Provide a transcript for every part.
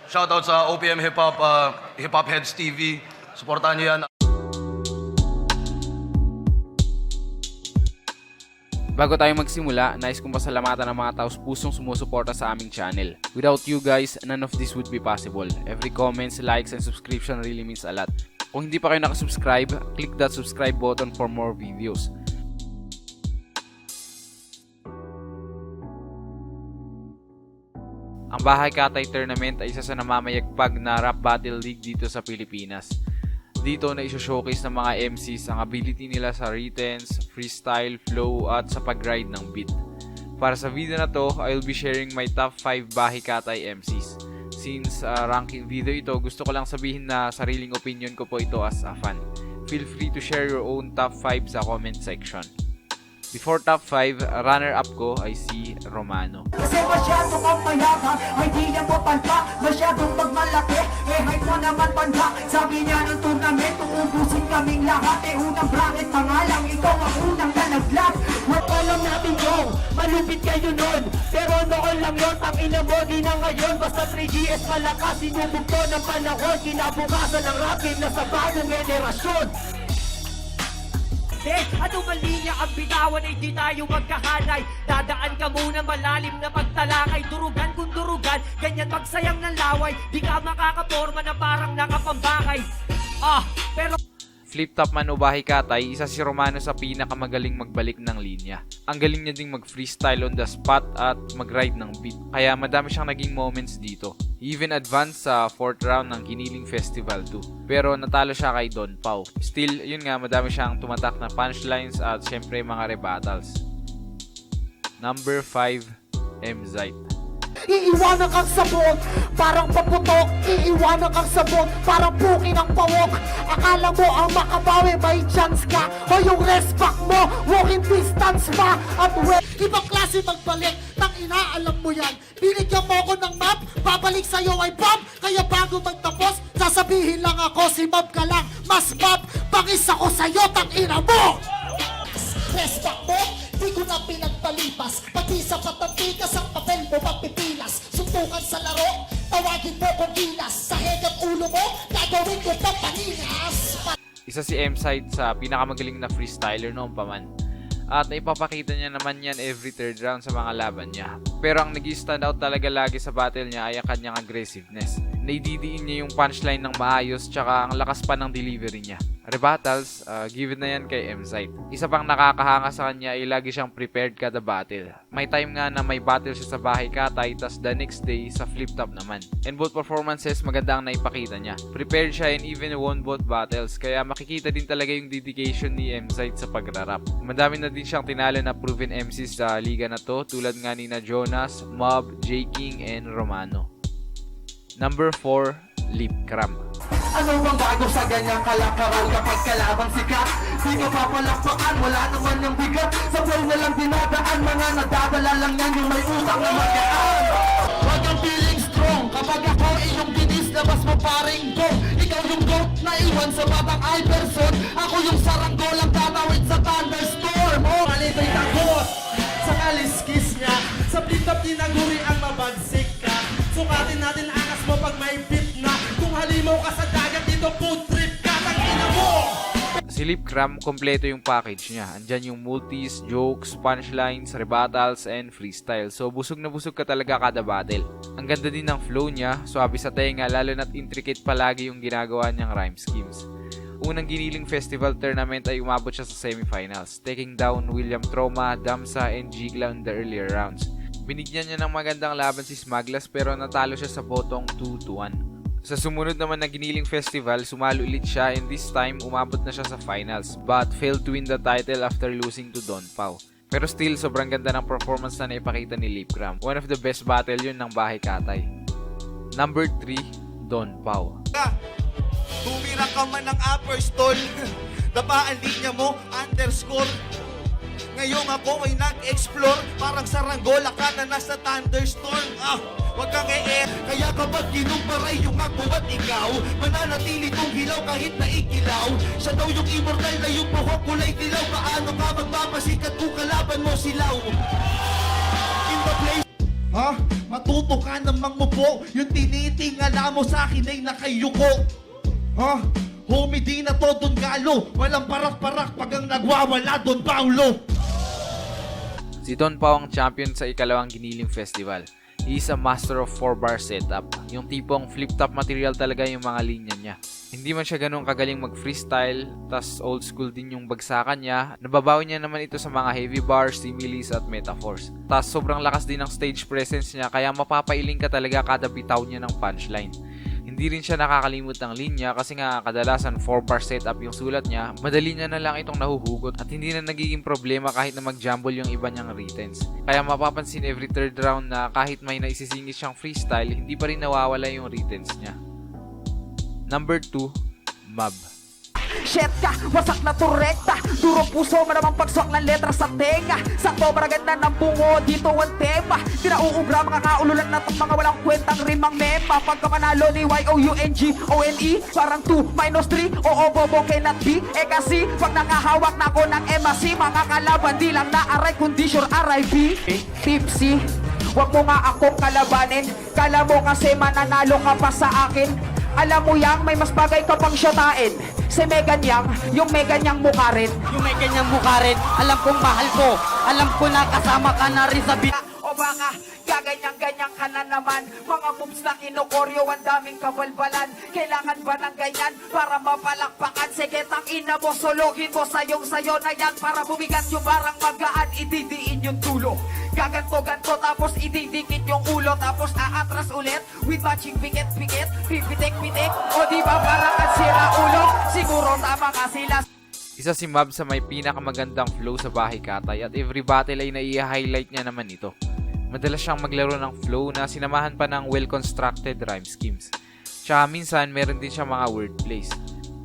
Shoutout sa OPM Hip Hop, Hip Hop Heads TV. Supportahan niyo yan. Bago tayo magsimula, nais kong pasalamatan ang mga taos pusong sumusuporta sa aming channel. Without you guys, none of this would be possible. Every comments, likes, and subscription really means a lot. Kung hindi pa kayo nakasubscribe, click that subscribe button for more videos. Ang Bahay Katay Tournament ay isa sa namamayagpag na rap battle league dito sa Pilipinas. Dito na iso-showcase ng mga MCs ang ability nila sa writtens, freestyle, flow at sa pag-ride ng beat. Para sa video na to, I'll be sharing my top 5 Bahay Katay MCs. Since ranking video ito, gusto ko lang sabihin na sariling opinion ko po ito as a fan. Feel free to share your own top 5 sa comment section. Before top 5, runner-up ko ay si Romano. Kasi masyadong ang mayabang, ay di niya mo panta. Masyadong magmalaki, height mo naman panta. Sabi niya ng tournament, uubusin kaming lahat. Unang bracket pa nga lang, ikaw ang unang nalaglag. Alam natin yung malupit kayo nun, pero noon lang yun, ang ina mo di na ngayon. Basta 3GS malakas, sinubog to ng panahon. Kinabukasan ng rap game na sa bagong generasyon. Ano man linya ang bitawan ay di tayo magkahanay. Dadaan ka muna malalim na pagtalakay. Durugan kung durugan, ganyan magsayang ng laway. Di ka makakaporma na parang nakapambakay. Pero Flip top man o Bahay Katay, isa si Romano sa pinakamagaling magbalik ng linya. Ang galing niya ding mag-freestyle on the spot at mag-ride ng beat. Kaya madami siyang naging moments dito. He even advanced sa 4th round ng Kiniling Festival 2. Pero natalo siya kay Don Pao. Still, yun nga, madami siyang tumatak na punchlines at syempre mga rebuttals. Number 5, M-Zite. iiwanan kang sabog, parang paputok. Iiwanan kang sabog, parang puki ng pawok. Akala mo ang makabawi, may chance ka. O yung respect mo, walking distance pa. At ibang klase magbalik, nang inaalam mo yan. Binigyan mo ko ng map, babalik sa'yo ay bomb. Kaya bago magtapos, sasabihin lang ako, si mob ka lang. Mas mob, bangis ako sa'yo, tang ina mo. Respect mo, di ko na pinagpalipas. Pati sa patatigas ang papel mo mapipilas. Suntukan sa laro, tawagin mo kong gilas. Sa head at ulo mo, gagawin ko pa panilas. Isa si M-Side sa pinakamagaling na freestyler noong pa man. At naipapakita niya naman yan every 3rd round sa mga laban niya. Pero ang nag-stand out talaga lagi sa battle niya ay ang kanyang aggressiveness. Naididiin niya yung punchline ng maayos tsaka ang lakas pa ng delivery niya. Rebuttals, given na yan kay M-Side. Isa pang nakakahanga sa kanya ay lagi siyang prepared kada battle. May time nga na may battle siya sa Bahay Katay tas the next day sa flip top naman. And both performances maganda ang naipakita niya. Prepared siya and even won both battles kaya makikita din talaga yung dedication ni M-Side sa pagrarap. Madami na din siyang tinalo na proven MCs sa liga na to tulad nga ni na Jonas, Mob, J. King, and Romano. Number 4, Lip Cram. Ano bang bago sa ganyang kalakaran kapag kalabang sikat? Di ka papalakpakan, wala naman yung bigat. Sa flow na lang dinadaan, mga nadadala lang yan yung may utang na magaan. Huwag kang feeling strong, kapag ako iyong binis, labas mo paring go. Ikaw yung goat na iwan sa batang Iverson. Ako yung saranggolang tatawid sa thunderstorm. Malibay takot sa kaliskis niya. Sa flip-top tinaguri ang mabagsik ka. Sukatin natin angas mo pag may beat na. Kung halimaw ka sa dagat dito, food trip ka, tangina mo. Si Lip Cram, kompleto yung package niya. Andyan yung multis, jokes, punchlines, rebuttals, and freestyle. So busog na busog ka talaga kada battle. Ang ganda din ng flow niya, swabe sa tenga, lalo na't intricate palagi yung ginagawa niyang rhyme schemes. Unang Giniling Festival Tournament ay umabot siya sa semifinals, taking down William Troma, Damsa, and Jigla in the earlier rounds. Binigyan niya ng magandang laban si Smaglas pero natalo siya sa botong 2-1. Sa sumunod naman na Giniling Festival, sumalo ulit siya and this time umabot na siya sa finals but failed to win the title after losing to Don Pao. Pero still, sobrang ganda ng performance na naipakita ni Lip Cram. One of the best battle yun ng Bahay Katay. Number 3, Don Pao. Tumira ka man ng upper stall. Dapaan linya mo, underscore. Ngayong ako ay nag-explore. Parang saranggola ka na nasa thunderstorm. Wag kang kaya kapag kinumparay yung ako at ikaw, mananatili kong hilaw kahit na ikilaw. Siya daw yung immortal na yung buhok kulay dilaw. Paano ka magpapasikat kung kalaban mo silaw? In the place Ha? Matuto ka namang mupo. Yung tinitingala mo sa akin ay nakayuko. Ha? Homie, di na to Don Galo. Walang parak-parak pag ang nagwawala Don Paulo. Si Don Pao ang champion sa ikalawang Giniling Festival. He is a master of 4-bar setup. Yung tipong flip-top material talaga yung mga linya niya. Hindi man siya ganun kagaling mag-freestyle, tas old school din yung bagsakan niya. Nababawi niya naman ito sa mga heavy bars, similes at metaphors. Tas sobrang lakas din ng stage presence niya kaya mapapailing ka talaga kada bitaw niya ng punchline. Hindi rin siya nakakalimot ng linya kasi nga kadalasan 4-bar setup yung sulat niya, madali niya na lang itong nahuhugot at hindi na nagiging problema kahit na mag-jumble yung iba niyang writtens. Kaya mapapansin every third round na kahit may naisisingit siyang freestyle, hindi pa rin nawawala yung writtens niya. Number 2, Mab. Shit ka, wasak na turekta. Duro puso, maramang pagswak ng letra sa tenga. Sakto, maraganda ng bungo, dito ang tema. Di na uubra, mga kaululan na mga walang kwentang rimang mema. Pagka manalo ni Y-O-U-N-G-O-N-E, parang 2 minus 3, oo bobo cannot be. Eh kasi, pag nakahawak na ako ng MAC, mga kalaban di lang na-aray kundi sure RIP. Tipsy, wag mo nga akong kalabanin. Kala mo kasi mananalo ka pa sa akin. Alam mo yang may mas bagay ka pang syatain. Si Megan Yang, yung Megan Yang mukha rin. Yung may ganyang mukha rin, alam kong mahal ko. Alam ko na kasama ka na rin sa O baka gaganyan-ganyan ka na naman. Mga moves na kinukoryo, ang daming kabalbalan. Kailangan ba ng ganyan para mapalakpakan? Sige, tangina mo, sologin mo sayong-sayo na yan. Para bumigat yung barang magaan, ididiin yung tulo. Gaganto-ganto, tapos ididikit yung ulo. Tapos aatras ulit, with matching pikit-pikit, pipitik-pitik. O di ba parang ang sira ulo? Siguro tama ka sila. Isa si Mab sa may pinakamagandang flow sa Bahay Katay at every battle ay nai-highlight niya naman ito. Madalas siyang maglaro ng flow na sinamahan pa ng well-constructed rhyme schemes. Tsaka minsan meron din siya mga wordplays.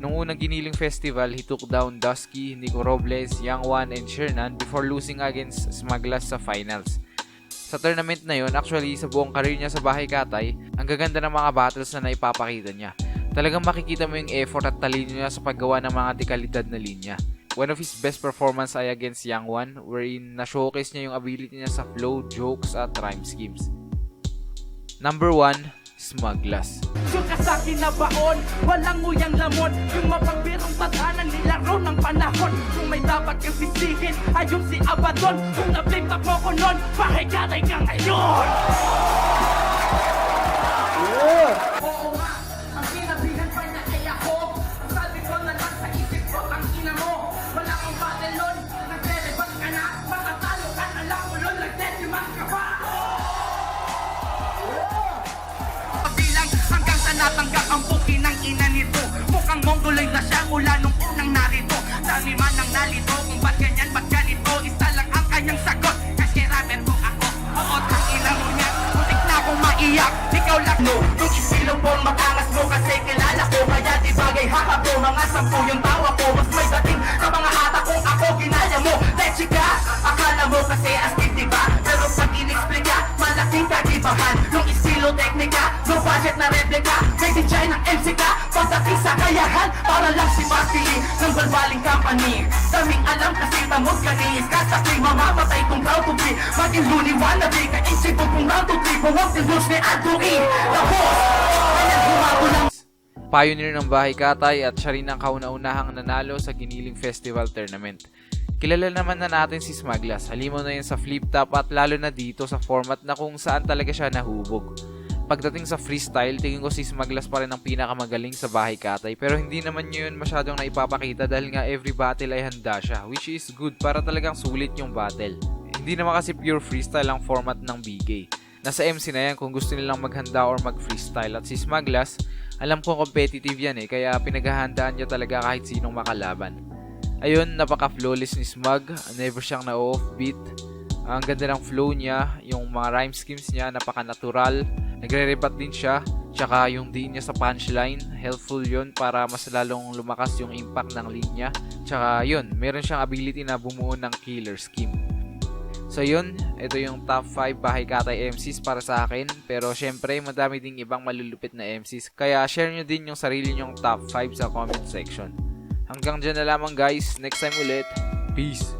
Nung unang Giniling Festival, he took down Dusky, Nico Robles, Young One, and Shernan before losing against Smaglas sa finals. Sa tournament na yun, actually sa buong career niya sa Bahay Katay, ang gaganda ng mga battles na naipapakita niya. Talagang makikita mo yung effort at talino niya sa paggawa ng mga dekalidad na linya. One of his best performance ay against Young One, wherein na-showcase niya yung ability niya sa flow, jokes, at rhyme schemes. Number 1, Smaglas. Yung kasakin na baon, walang nguyang lamon. Yung mapagbirong tadhanan, nilaro ng panahon. Kung may dapat kang sisihin, ay yung si Abaddon. Kung na-flip up mo ko nun, Bahay Katay ka ngayon. Oo nga, ang sinabihan pa niya ay ako. Sabi ko na lang sa isip ko, ang ina mo. Wala kang battle nun, nagre-rebang ka na. Matatalo ka na lang mo nun, nagtetiman ka pa. Bilang hanggang sa natanggap ang buki ng ina nito. Mukhang mongoloid na siya mula nung unang narito. Dami man ang nalito, kung ba't ganyan, ba't ganito. Isa lang ang kanyang sagot, kasi rapper ko ako. Oo, tang ina mo niya, muntik na akong maiyak. Ikaw lang no, yung isilong po matangas mo. Kasi kilala ko, kaya di bagay haka ko. Mga 10 yung tawa ko, mas may dating sa mga hata kung ako ginaya mo. Let's ka, akala mo kasi astig diba? Pero pag in-explain malaking kagibahan. Yung estilo teknika, no budget na replika. May DJ ng MC ka, pagdating sa kayahan. Para lang si Martili ng balbaling company. Daming alam kasi tamog ka ni Iskasakli, mamamatay kung proud to be. Maging luni wannabe, kaisip ko kung round to 3. Kung wag tindos ni Adui, tapos kaya gumago lang. Pioneer ng Bahay Katay at siya rin ang kauna-unahang nanalo sa Giniling Festival Tournament. Kilala naman na natin si Smaglas, halimaw na yan sa flip top at lalo na dito sa format na kung saan talaga siya nahubog. Pagdating sa freestyle, tingin ko si Smaglas pa rin ang pinakamagaling sa Bahay Katay pero hindi naman yun masyadong naipapakita dahil nga every battle ay handa siya, which is good para talagang sulit yung battle. Hindi naman kasi pure freestyle ang format ng BK. Nasa MC na yan kung gusto nilang maghanda or mag-freestyle at si Smaglas, alam kong competitive yan kaya pinaghahandaan niya talaga kahit sinong makalaban. Ayun, napaka-flawless ni Smug, never siyang na-offbeat. Ang ganda ng flow niya, yung mga rhyme schemes niya, napaka-natural. Nagre-rebat din siya, tsaka yung din niya sa punchline, helpful yun para mas lalong lumakas yung impact ng linya. Tsaka yun, meron siyang ability na bumuo ng killer scheme. So yun, ito yung top 5 Bahay Katay MCs para sa akin. Pero syempre, madami ding ibang malulupit na MCs. Kaya share nyo din yung sarili nyong top 5 sa comment section. Hanggang dyan na lamang guys. Next time ulit. Peace!